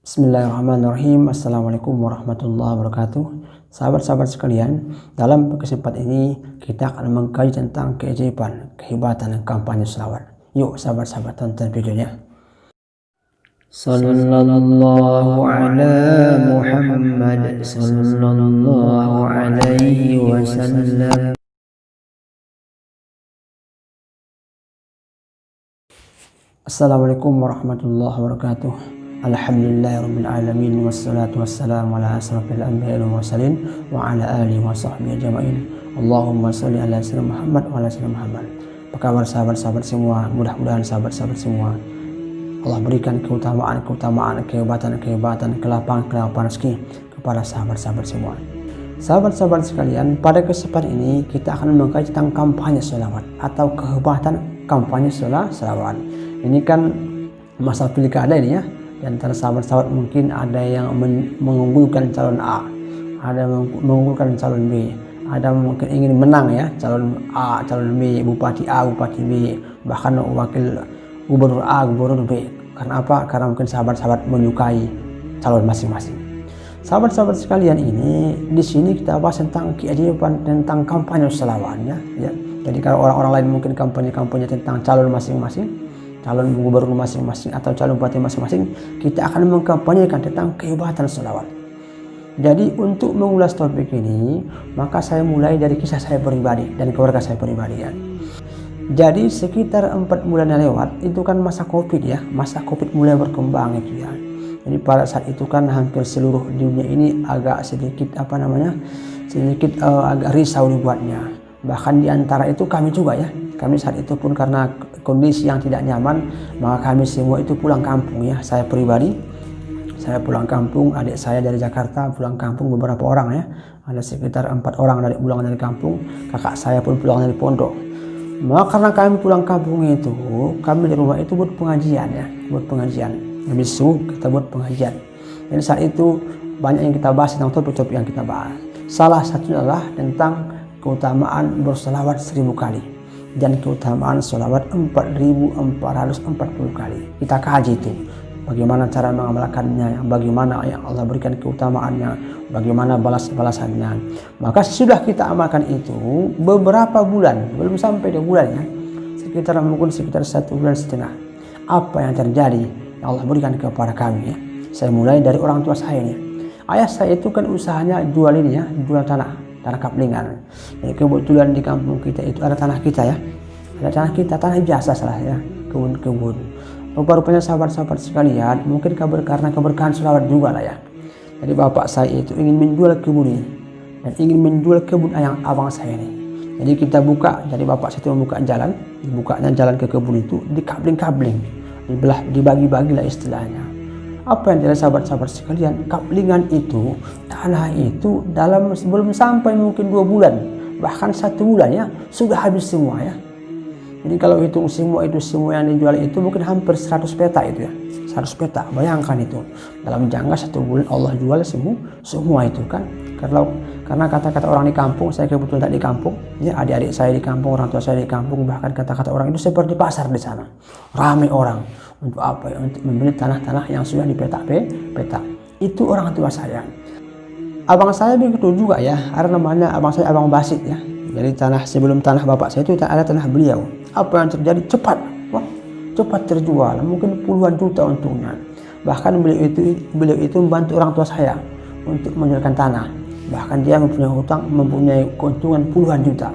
Bismillahirrahmanirrahim. Assalamualaikum warahmatullahi wabarakatuh. Sahabat-sahabat sekalian, dalam kesempatan ini kita akan mengkaji tentang keajaiban, kehebatan kampanye selawat. Yuk sahabat-sahabat tonton videonya. Sallallahu ala Muhammad sallallahu alaihi wasallam. Assalamualaikum warahmatullahi wabarakatuh. Alhamdulillahirabbil alamin wassalatu wassalamu ala asrofil anbiya'i wal mursalin wa ala alihi wa sahbihi ajma'in. Allahumma shalli ala sayyidina Muhammad wa ala sayyidina Muhammad. Apa kabar sahabat-sahabat semua? Mudah-mudahan sahabat-sahabat semua Allah berikan keutamaan, kehebatan, kelapangan rezeki kepada sahabat-sahabat semua. Sahabat-sahabat sekalian, pada kesempatan ini kita akan mengkaji tentang kampanye sholawat atau kehebatan kampanye sholawat. Ini kan masa pilkada ini ya. Di antara sahabat-sahabat mungkin ada yang mengunggulkan calon A, ada mengunggulkan calon B, ada mungkin ingin menang ya, calon A, calon B, bupati A, bupati B, bahkan wakil gubernur A, gubernur B. Karena apa? Karena mungkin sahabat-sahabat menyukai calon masing-masing. Sahabat-sahabat sekalian, ini di sini kita bahas tentang keajaiban tentang kampanye sholawatnya ya. Jadi kalau orang-orang lain mungkin kampanye tentang calon masing-masing, calon gubernur masing-masing atau calon bupati masing-masing, kita akan mengkampanyekan tentang kehebatan sholawat. Jadi untuk mengulas topik ini, maka saya mulai dari kisah saya pribadi dan keluarga saya pribadi ya. Jadi sekitar 4 bulan yang lewat, itu kan masa Covid ya, masa Covid mulai berkembang itu ya. Jadi pada saat itu kan hampir seluruh dunia ini agak sedikit agak risau dibuatnya. Bahkan di antara itu kami juga ya. Kami saat itu pun karena kondisi yang tidak nyaman, maka kami semua itu pulang kampung ya. Saya pribadi, saya pulang kampung, adik saya dari Jakarta pulang kampung beberapa orang ya. Ada sekitar 4 orang pulang dari kampung, kakak saya pun pulang dari pondok. Maka karena kami pulang kampung itu, kami di rumah itu buat pengajian ya, buat pengajian. Habis subuh kita buat pengajian. Dan saat itu banyak yang kita bahas tentang topik-topik yang kita bahas. Salah satunya adalah tentang keutamaan berselawat 1000 kali dan keutamaan sholawat 4440 kali. Kita kaji itu bagaimana cara mengamalkannya, bagaimana yang Allah berikan keutamaannya, bagaimana balas-balasannya. Maka sudah kita amalkan itu beberapa bulan, belum sampai 2 bulan ya, sekitar 1,5 bulan. Apa yang terjadi yang Allah berikan kepada kami ya. Saya mulai dari orang tua saya nih. Ayah saya itu kan usahanya jual ini ya, jual tanah kaplingan. Jadi kebetulan di kampung kita itu ada tanah kita ya, ada tanah kita, tanah biasa salah ya, kebun. Rupa-rupanya sahabat-sahabat sekalian, mungkin karena keberkahan sholawat juga lah ya. Jadi bapak saya itu ingin menjual kebun ini dan ingin menjual kebun abang saya ini. Jadi kita buka, jadi bapak saya itu membuka jalan, dibukanya jalan ke kebun itu, dikabling, dibagi-bagi lah istilahnya. Apa yang jadi sahabat-sahabat sekalian, kaplingan itu, tanah itu sebelum sampai mungkin 2 bulan, bahkan 1 bulan ya, sudah habis semua ya. Jadi kalau hitung semua yang dijual itu mungkin hampir 100 peta itu ya, 100 peta. Bayangkan itu dalam jangka 1 bulan Allah jual semua itu kan. Karena kata-kata orang di kampung, saya kebetulan tak di kampung ya, adik-adik saya di kampung, orang tua saya di kampung, bahkan kata-kata orang itu seperti pasar di sana, ramai orang. Untuk apa ya? Untuk membeli tanah-tanah yang sudah dipetak. Itu orang tua saya. Abang saya begitu juga ya, ada namanya abang saya Abang Basit ya. Jadi sebelum tanah bapak saya itu ada tanah beliau. Apa yang terjadi? Cepat terjual, mungkin puluhan juta untungnya. Bahkan beliau itu membantu orang tua saya untuk menjualkan tanah. Bahkan dia mempunyai keuntungan puluhan juta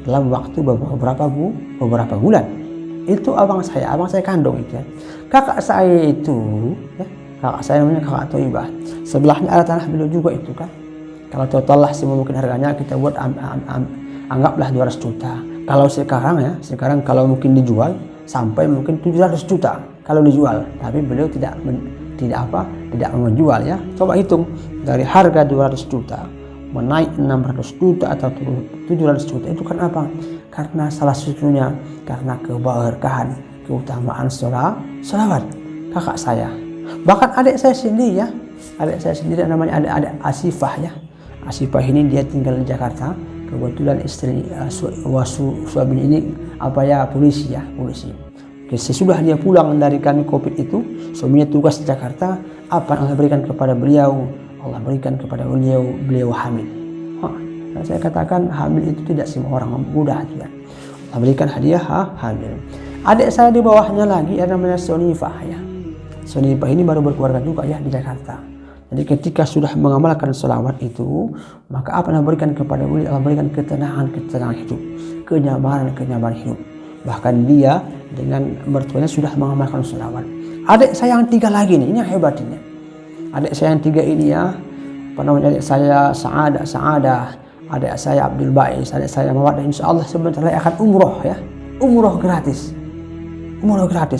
dalam waktu beberapa bulan. Itu abang saya kandung itu ya. Kakak saya itu ya, kakak saya namanya kakak Toibah, sebelahnya ada tanah beliau juga itu kan. Kalau total lah semua mungkin harganya kita buat anggaplah 200 juta. Kalau sekarang kalau mungkin dijual sampai mungkin 700 juta kalau dijual, tapi beliau tidak menjual ya. Coba hitung dari harga 200 juta menaik 600 juta atau 700 juta, itu kan apa? Karena salah satunya karena keberkahan, keutamaan sholawat kakak saya. Bahkan adik saya sendiri namanya adik Asifah ya. Asifah ini dia tinggal di Jakarta. Kebetulan istri suami ini polisi. Sesudah dia pulang dari kami Covid itu, suaminya tugas di Jakarta, apa yang Allah berikan kepada beliau? Allah berikan kepada beliau hamil. Saya katakan hamil itu tidak semua orang mudah ya. Allah berikan hadiah hamil. Adik saya di bawahnya lagi ada namanya Sonifah ya. Sonifah ini baru berkeluarga juga ya di Jakarta. Jadi ketika sudah mengamalkan selawat itu, maka apa yang Allah berikan kepada beliau? Allah berikan ketenangan hidup, kenyamanan hidup. Bahkan dia dengan mertuanya sudah mengamalkan selawat. Adik saya yang 3 lagi nih, ini yang hebat ini. Adik saya yang 3 ini ya, apa namanya, adik saya Sa'adah, adik saya Abdul Bais, adik saya Mawaddah, insya Allah sebentar lagi akan umroh ya. Umroh gratis.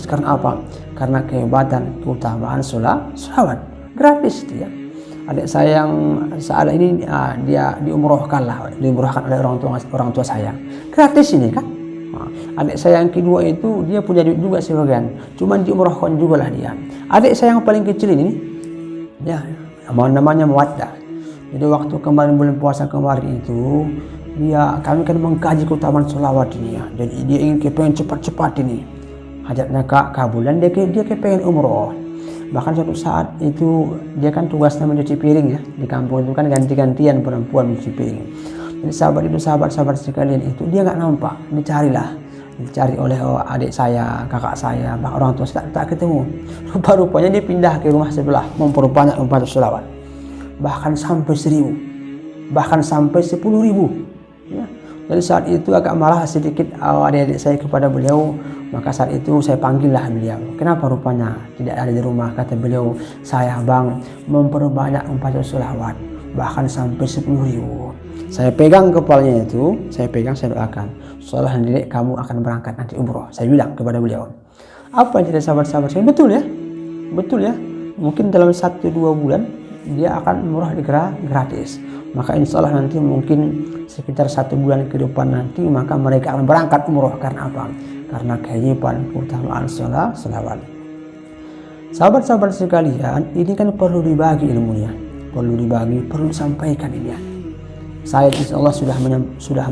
Karena apa? Karena kehebatan, keutamaan selawat. Gratis dia. Adik saya yang Sa'adah ini dia diumrohkan oleh orang tua saya. Gratis ini kan. Adik saya yang kedua itu dia punya duit juga sebagian, cuman diumrohkan juga lah dia. Adik saya yang paling kecil ini ya namanya Mawaddah. Jadi waktu kemarin bulan puasa kemarin itu kami kan mengkaji keutamaan selawat ini ya. Jadi dia ingin kepengen cepat-cepat ini hajatnya kabulan, dia kepengen umroh. Bahkan suatu saat itu dia kan tugasnya mencuci piring ya, di kampung itu kan ganti-gantian perempuan mencuci piring. Jadi sahabat sekalian itu dia nggak nampak, dicari oleh adik saya, kakak saya, bahkan orang tua saya tak ketemu. Rupanya dia pindah ke rumah sebelah memperbanyak membaca selawat, bahkan sampai 1.000, bahkan sampai 10.000 ya. Jadi saat itu agak marah sedikit adik-adik saya kepada beliau. Maka saat itu saya panggillah beliau. Kenapa rupanya tidak ada di rumah? Kata beliau, saya bang memperbanyak membaca selawat, bahkan sampai 10.000. Saya pegang kepalanya itu, saya doakan, seolah Dedek kamu akan berangkat nanti umroh. Saya bilang kepada beliau. Apa yang jadi sahabat-sahabat saya? Betul ya. Mungkin dalam 1-2 bulan dia akan umroh gratis. Maka insya Allah nanti mungkin sekitar 1 bulan ke depan nanti maka mereka akan berangkat umroh. Karena apa? Karena kehidupan keutamaan selawat. Sahabat-sahabat sekalian, ini kan perlu dibagi ilmunya, perlu disampaikan ini ya. Saya insya Allah sudah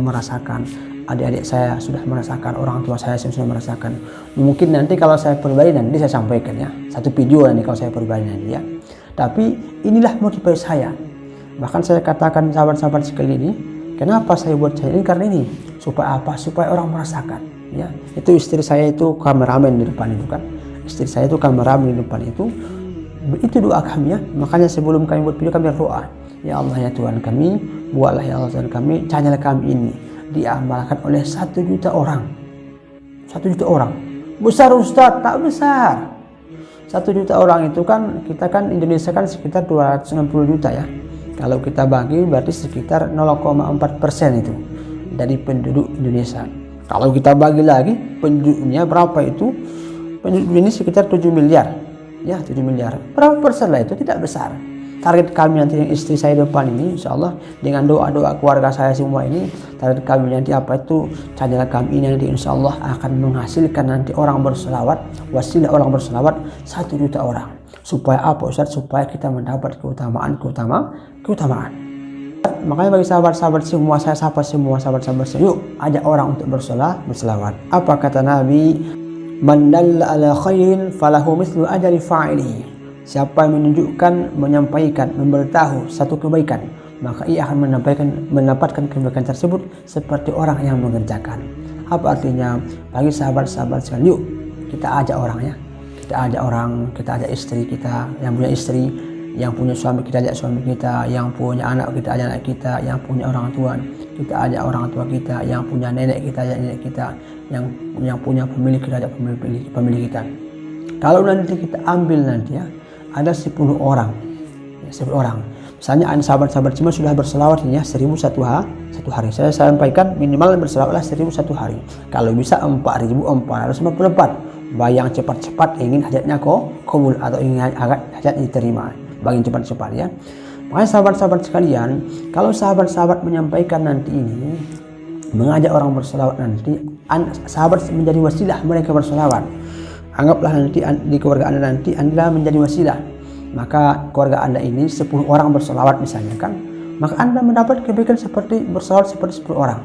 merasakan, adik-adik saya sudah merasakan, orang tua saya sudah merasakan. Mungkin nanti kalau saya pribadi nanti saya sampaikan ya, satu video nanti kalau saya pribadi nanti ya. Tapi inilah motivasi saya. Bahkan saya katakan sahabat-sahabat sekali ini, kenapa saya buat channel ini? Karena ini supaya apa? Supaya orang merasakan ya. Itu istri saya itu kameramen di depan itu kan. Istri saya itu kameramen di depan itu doa kami ya. Makanya sebelum kami buat video kami berdoa, ya Allah ya Tuhan kami, buatlah ya Allah Tuhan kami, channel kami ini diamalkan oleh 1 juta orang. 1 juta orang. Besar Ustaz? Tak besar. 1 juta orang itu kan, kita kan Indonesia kan sekitar 260 juta ya. Kalau kita bagi berarti sekitar 0,4% itu dari penduduk Indonesia. Kalau kita bagi lagi penduduknya berapa itu? Penduduk ini sekitar 7 miliar. Ya 7 miliar. Berapa persen lah itu? Tidak besar. Target kami nanti yang istri saya depan ini insya Allah dengan doa-doa keluarga saya semua ini, target kami nanti apa itu, channel kami ini nanti insya Allah akan menghasilkan nanti orang berselawat, wasilah orang berselawat 1 juta orang. Supaya apa Ustaz? Supaya kita mendapat keutamaan. Makanya bagi sahabat-sahabat semua, saya sapa semua sahabat-sahabat saya, yuk ajak orang untuk berselawat. Apa kata Nabi? Man dalla ala khairin falahu mislu ajri fa'ilihi. Siapa yang menunjukkan, menyampaikan, memberitahu satu kebaikan, maka ia akan mendapatkan kebaikan tersebut seperti orang yang mengerjakan. Apa artinya? Bagi sahabat-sahabat sekalian, yuk kita ajak orang ya. Kita ajak istri kita, yang punya istri, yang punya suami kita ajak suami kita, yang punya anak kita ajak anak kita, yang punya orang tua kita ajak orang tua kita, yang punya nenek kita ajak nenek kita, yang punya pemilik kita ajak pemilik kita. Kalau nanti kita ambil nanti ya, ada 10 orang ya, 10 orang. Misalnya ada sahabat-sahabat semua sudah berselawat ya 1.000 satu hari. Saya sampaikan minimal berselawatlah 1.000 satu hari. Kalau bisa 4.454. Bayang cepat-cepat ingin hajatnya kabul atau ingin hajat diterima, bagi cepat-cepat ya. Makanya sahabat-sahabat sekalian, kalau sahabat-sahabat menyampaikan nanti ini, mengajak orang berselawat nanti, sahabat menjadi wasilah mereka berselawat. Anggaplah nanti di keluarga Anda nanti Anda menjadi wasilah. Maka keluarga Anda ini 10 orang berselawat misalnya kan, maka Anda mendapat kebaikan seperti berselawat seperti 10 orang.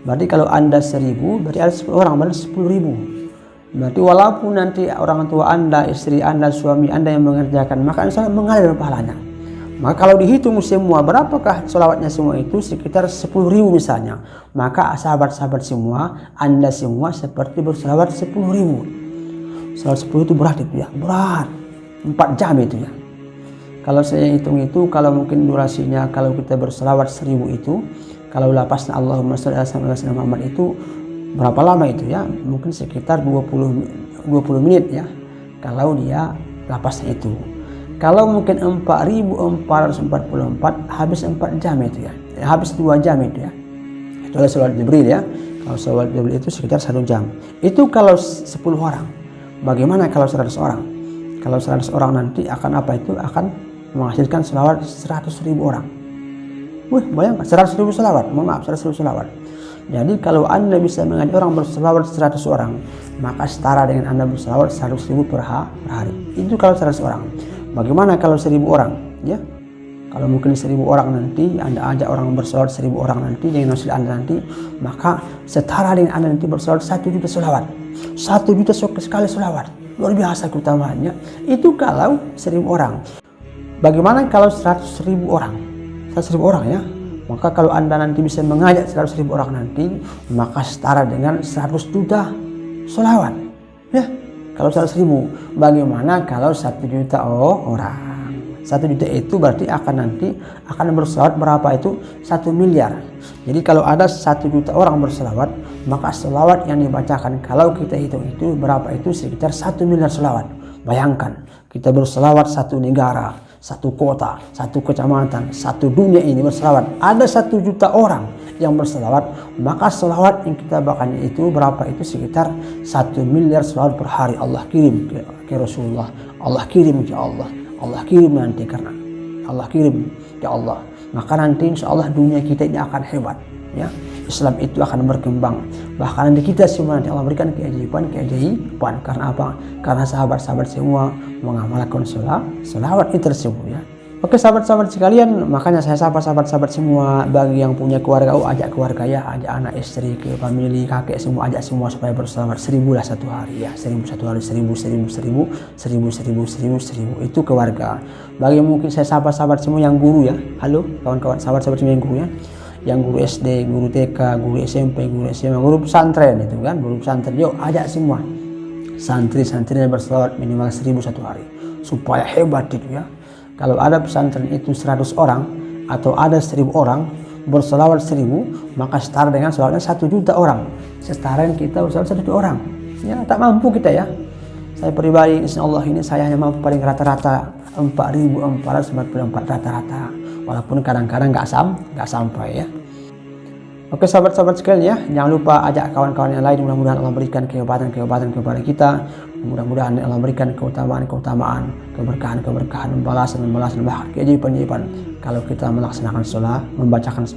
Berarti kalau Anda 1000, berarti ada 10 orang, berarti 10.000. Berarti walaupun nanti orang tua Anda, istri Anda, suami Anda yang mengerjakan, maka insya Allah mengalir pahalanya. Maka kalau dihitung semua, berapakah sholawatnya semua itu? Sekitar 10.000 misalnya. Maka sahabat-sahabat semua, Anda semua seperti bersolawat 10.000. Sholawat 10 itu berat itu ya, berat. 4 jam itu ya. Kalau saya hitung itu, kalau mungkin durasinya, kalau kita bersolawat 1000 itu, kalau lapasnya Allahumma sholli ala sayyidina Muhammad itu berapa lama itu ya? Mungkin sekitar 20 menit ya. Kalau dia lapasnya itu. Kalau mungkin 4.444 habis 4 jam itu ya. Habis 2 jam itu ya. Itu adalah sholawat Jibril ya. Kalau sholawat Jibril itu sekitar 1 jam. Itu kalau 10 orang. Bagaimana kalau 100 orang? Kalau 100 orang nanti akan apa itu? Akan menghasilkan sholawat 100.000 orang. Wih, bayangkan 100.000 sholawat. Mohon maaf, 100.000 sholawat. Jadi kalau Anda bisa mengajak orang berselawat 100 orang, maka setara dengan Anda berselawat 100.000 per hari. Itu kalau 100 orang. Bagaimana kalau 1.000 orang? Ya, kalau mungkin 1.000 orang nanti Anda ajak orang berselawat 1.000 orang nanti dengan hasil Anda nanti, maka setara dengan Anda nanti berselawat 1 juta selawat. 1 juta sekali selawat. Luar biasa keutamaannya. Itu kalau 1.000 orang. Bagaimana kalau 100.000 orang? 100.000 orang ya. Maka kalau Anda nanti bisa mengajak 100.000 orang nanti, maka setara dengan 100 juta sholawat. Ya, kalau 100.000. Bagaimana kalau 1 juta orang? 1 juta itu berarti akan berselawat berapa itu? 1 miliar. Jadi kalau ada 1 juta orang berselawat, maka selawat yang dibacakan kalau kita hitung itu berapa itu? Sekitar 1 miliar selawat. Bayangkan, kita berselawat 1 negara, 1 kota, 1 kecamatan, 1 dunia ini berselawat. Ada 1 juta orang yang berselawat, maka selawat yang kita bacakan itu berapa itu? Sekitar 1 miliar selawat per hari. Allah kirim ke Rasulullah, Allah kirim ke Allah, Allah kirim nanti karena Allah kirim ke Allah. Maka nanti insya Allah dunia kita ini akan hebat ya. Islam itu akan berkembang. Bahkan nanti kita semua nanti Allah berikan keajaiban. Karena apa? Karena sahabat-sahabat semua mengamalkan selawat itu tersebut ya. Oke sahabat-sahabat sekalian, makanya saya sapa sahabat-sahabat semua, bagi yang punya keluarga, ajak keluarga ya, ajak anak, istri, ke family, kakek semua, ajak semua supaya berselawat 1.000 lah 1 hari ya. 1.000 1 hari, 1.000 itu keluarga. Bagi yang mungkin saya sapa sahabat semua yang guru ya. Halo kawan-kawan sahabat-sahabat semua yang guru ya. Yang guru SD, guru TK, guru SMP, guru SMA, guru pesantren itu kan, guru pesantren, yuk ajak semua santri-santrinya berselawat minimal 1.000 1 hari supaya hebat itu ya. Kalau ada pesantren itu 100 orang atau ada 1.000 orang berselawat 1.000, maka setara dengan selawatnya 1 juta orang. Setara dengan kita berselawat 1 juta orang ya, tak mampu kita ya. Saya pribadi insya Allah ini saya hanya mampu paling rata-rata 4.444 rata-rata, walaupun kadang-kadang nggak sampai ya. Oke sahabat-sahabat sekalian ya, jangan lupa ajak kawan-kawan yang lain. Mudah-mudahan Allah berikan kehebatan kepada kita. Mudah-mudahan Allah berikan keutamaan, keberkahan, balasan, bahkan keajaiban kalau kita melaksanakan sholat,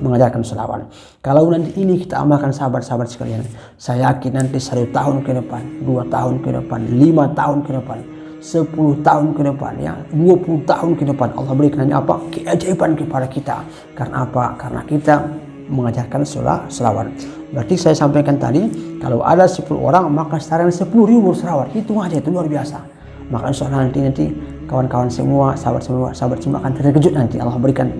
mengajarkan sholawat. Kalau nanti ini kita amalkan sahabat-sahabat sekalian, saya yakin nanti 1 tahun ke depan, 2 tahun ke depan, 5 tahun ke depan, 10 tahun ke depan ya, 20 tahun ke depan Allah berikan apa? Keajaiban kepada kita. Karena apa? Karena kita mengajarkan selawat. Berarti saya sampaikan tadi, kalau ada 10 orang maka setara 10.000 selawat. Hitung aja, itu luar biasa. Maka insya Allah nanti kawan-kawan semua, sahabat semua akan terkejut nanti Allah berikan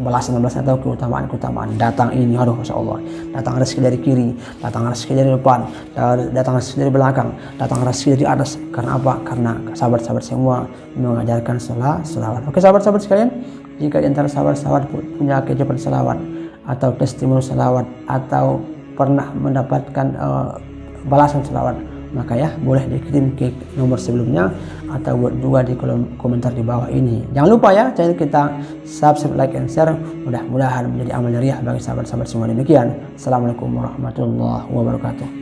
balasan atau keutamaan. Datang ini, aduh masya Allah, datang rezeki dari kiri, datang rezeki dari depan, datang rezeki dari belakang, datang rezeki dari atas. Karena apa? Karena sahabat-sahabat semua mengajarkan selawat. Oke sahabat-sahabat sekalian, jika di antara sahabat-sahabat punya keajaiban selawat atau testimoni selawat atau pernah mendapatkan balasan selawat, maka ya boleh dikirim ke nomor sebelumnya atau buat juga di kolom komentar di bawah ini. Jangan lupa ya channel kita subscribe, like, and share. Mudah-mudahan menjadi amal jariah bagi sahabat-sahabat semua. Demikian, assalamualaikum warahmatullahi wabarakatuh.